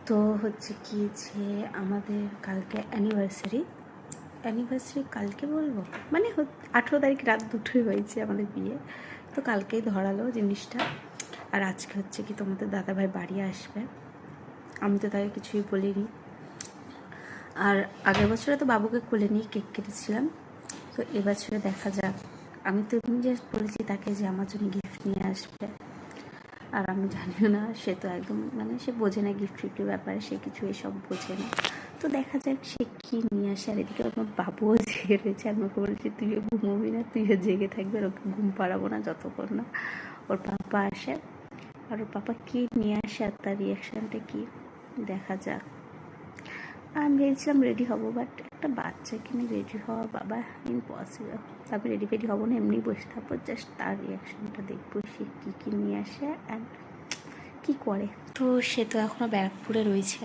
তো হচ্ছে কি যে আমাদের কালকে অ্যানিভার্সারি কালকে বলবো, মানে 18 তারিখ রাত 2টোয় হয়েছে আমাদের বিয়ে। তো কালকেই ধরালো জিনিসটা। আর আজকে হচ্ছে কি তোমাদের দাদাভাই বাড়ি আসবে। আমি তো তাকে কিছুই বলিনি। আর আগের বছরে তো বাবুকে কোলে নিয়ে কেক কেটেছিলাম। তো এবছরে দেখা যাক। আমি তো এমনি জাস্ট বলেছি তাকে যে আমার জন্য গিফট নিয়ে আসবে। আর আমি জানিও না, সে তো একদম মানে সে বোঝে না গিফট ফিফটের ব্যাপারে, সে কিছু এসব বোঝে না। তো দেখা যাক সে কী নিয়ে আসে। আর এদিকে আমার বাবুও জেগে রয়েছে। আমি ওকে বলছি তুইও ঘুমোবি না, তুইও জেগে থাকবে, আর ওকে ঘুম পাড়াবো না যতক্ষণ না ওর পাপা আসে। আর ওর পাপা কী নিয়ে আসে আর তার রিয়াকশানটা কী দেখা যাক। আমি ভেবেছিলাম রেডি হবো, বাট একটা বাচ্চাকে নিয়ে রেডি হওয়া বাবা ইম্পসিবল। তারপর রেডি ফেডি হবো না, এমনি বসে থাকবো, জাস্ট তার রিয়াকশানটা দেখবো সে কী নিয়ে আসে অ্যান্ড কী করে। তো সে তো এখনও ব্যারাকপুরে রয়েছে।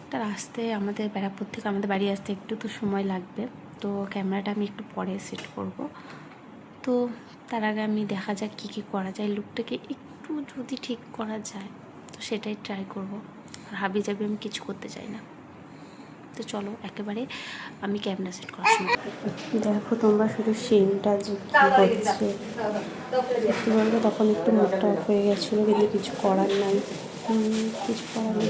তার আসতে আমাদের ব্যারাকপুর থেকে আমাদের বাড়ি আসতে একটু তো সময় লাগবে। তো ক্যামেরাটা আমি একটু পরে সেট করব। তো তার আগে আমি দেখা যাক কী করা যায়, লুকটাকে একটু যদি ঠিক করা যায় তো সেটাই ট্রাই করব। আর হাবি যাবি আমি কিছু করতে চাই না। তো চলো একেবারে আমি ক্যামেরা সেট করার সময় দেখো তোমরা শুধু সিনটা যে কী হচ্ছে সত্যি বলতে তখন একটু মুডটা অফ হয়ে গেছিলো, কিন্তু কিছু করার নাই। কিছু করার নেই।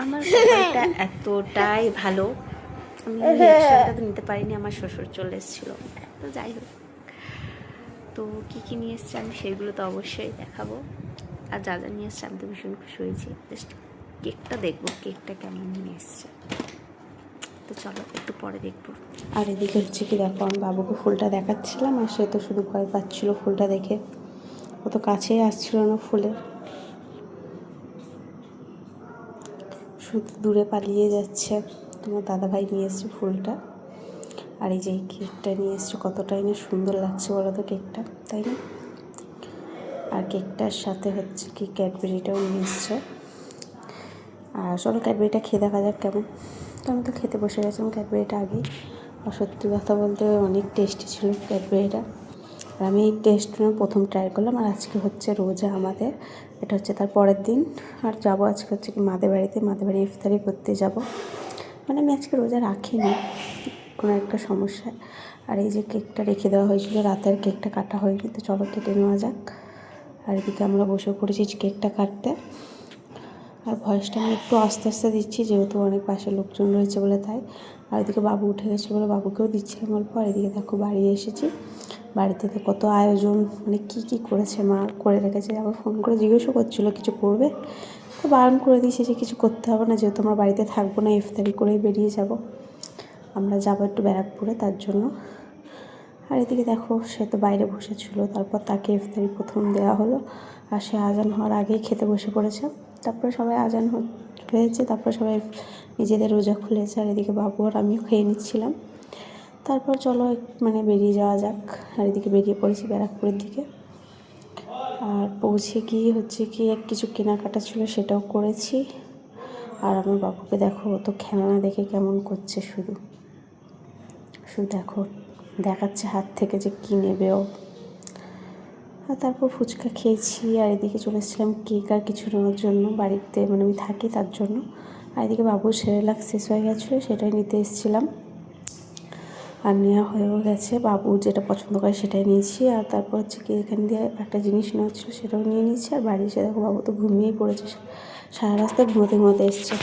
আমার ব্যাপারটা এতটাই ভালো, আমি রিয়াকশানটা তো নিতে পারিনি, আমার শ্বশুর চলে এসেছিলো। তো যাই হোক, তো কী নিয়ে এসছে আমি সেগুলো তো অবশ্যই দেখাবো। আর যা নিয়ে এসছে আমি তো ভীষণ খুশি হয়েছি। জাস্ট কেকটা দেখবো কেকটা কেমন নিয়ে এসছে। তো চলো একটু পরে দেখবো। আর এদিকে হচ্ছে কি দেখো, আমি বাবুকে ফুলটা দেখাচ্ছিলাম আর সে তো শুধু ভয় পাচ্ছিল ফুলটা দেখে। ও তো কাছেই আসছিল না ফুলের, শুধু দূরে পালিয়ে যাচ্ছে। তোমার দাদাভাই নিয়ে এসছে ফুলটা। আর এই যে কেকটা নিয়ে এসছে, কতটাই না সুন্দর লাগছে বলো তো কেকটা, তাই না? আর কেকটার সাথে হচ্ছে কি ক্যাডবেরিটাও নিয়ে এসছে। আর চলো ক্যাডবেরিটা খেয়ে দেখা যাক কেমন। তো আমি তো খেতে বসে গেছিলাম ক্যাডবেরিটা আগেই। আর সত্যি কথা বলতে অনেক টেস্টি ছিল ক্যাডবেরিটা। আর আমি এই টেস্টটা প্রথম ট্রাই করলাম। আর আজকে হচ্ছে রোজা আমাদের, এটা হচ্ছে তার পরের দিন। আর যাবো আজকে হচ্ছে কি মাদের বাড়ি ইফতারি করতে যাব। মানে আমি আজকে রোজা রাখিনি কোনো একটা সমস্যায়। আর এই যে কেকটা রেখে দেওয়া হয়েছিল, রাতের কেকটা কাটা হয়নি, তো চলো কেটে নেওয়া যাক। আর এদিকে আমরা বসে পড়েছি কেকটা কাটতে। আর ভয়েসটা আমি একটু আস্তে আস্তে দিচ্ছি, যেহেতু অনেক পাশে লোকজন রয়েছে বলে তাই। আর এদিকে বাবু উঠে গেছে বলে বাবুকেও দিচ্ছিলাম অল্প। আর এদিকে দেখো বাড়ি এসেছি, বাড়িতে তো কত আয়োজন, মানে কী করেছে মা করে রেখেছে। আবার ফোন করে জিজ্ঞেসও করছিলো কিছু করবে, তো বারণ করে দিয়েছে যে কিছু করতে হবে না, যেহেতু আমরা বাড়িতে থাকবো না, ইফতারি করেই বেরিয়ে যাব। আমরা যাবো একটু ব্যারাকপুরে, তার জন্য। আর এদিকে দেখো সে তো বাইরে বসেছিল, তারপর তাকে ইফতারি প্রথম দেওয়া হলো। আর সে আজান হওয়ার আগেই খেতে বসে পড়েছে। তারপরে সবাই আজান হয়েছে, তারপরে সবাই নিজেদের রোজা খুলেছে। আর এদিকে বাবু আর আমিও খেয়ে নিচ্ছিলাম। তারপর চলো মানে বেরিয়ে যাওয়া যাক। আর এদিকে বেরিয়ে পড়েছি ব্যারাকপুরের দিকে। আর পৌঁছে গিয়ে হচ্ছে কি কিছু কেনাকাটা ছিল, সেটাও করেছি। আর আমার বাবুকে দেখো, ও তো খেলনা দেখে কেমন করছে, শুধু দেখো দেখাচ্ছে হাত থেকে যে কী নেবে ও। আর তারপর ফুচকা খেয়েছি। আর এদিকে চলে এসেছিলাম কেক আর কিছু নেওয়ার জন্য বাড়িতে, মানে আমি থাকি তার জন্য। আর এদিকে বাবুর সেরেলাক শেষ হয়ে গেছিলো, সেটাই নিতে এসেছিলাম। আর নেওয়া হয়েও গেছে, বাবু যেটা পছন্দ করে সেটাই নিয়েছি। আর তারপর হচ্ছে কি এখান দিয়ে একটা জিনিস নেওয়া ছিল, সেটাও নিয়ে নিয়েছি। আর বাড়ি এসে দেখো বাবু তো ঘুমিয়েই পড়েছে, সারা রাস্তায় ঘুমোতে এসছে।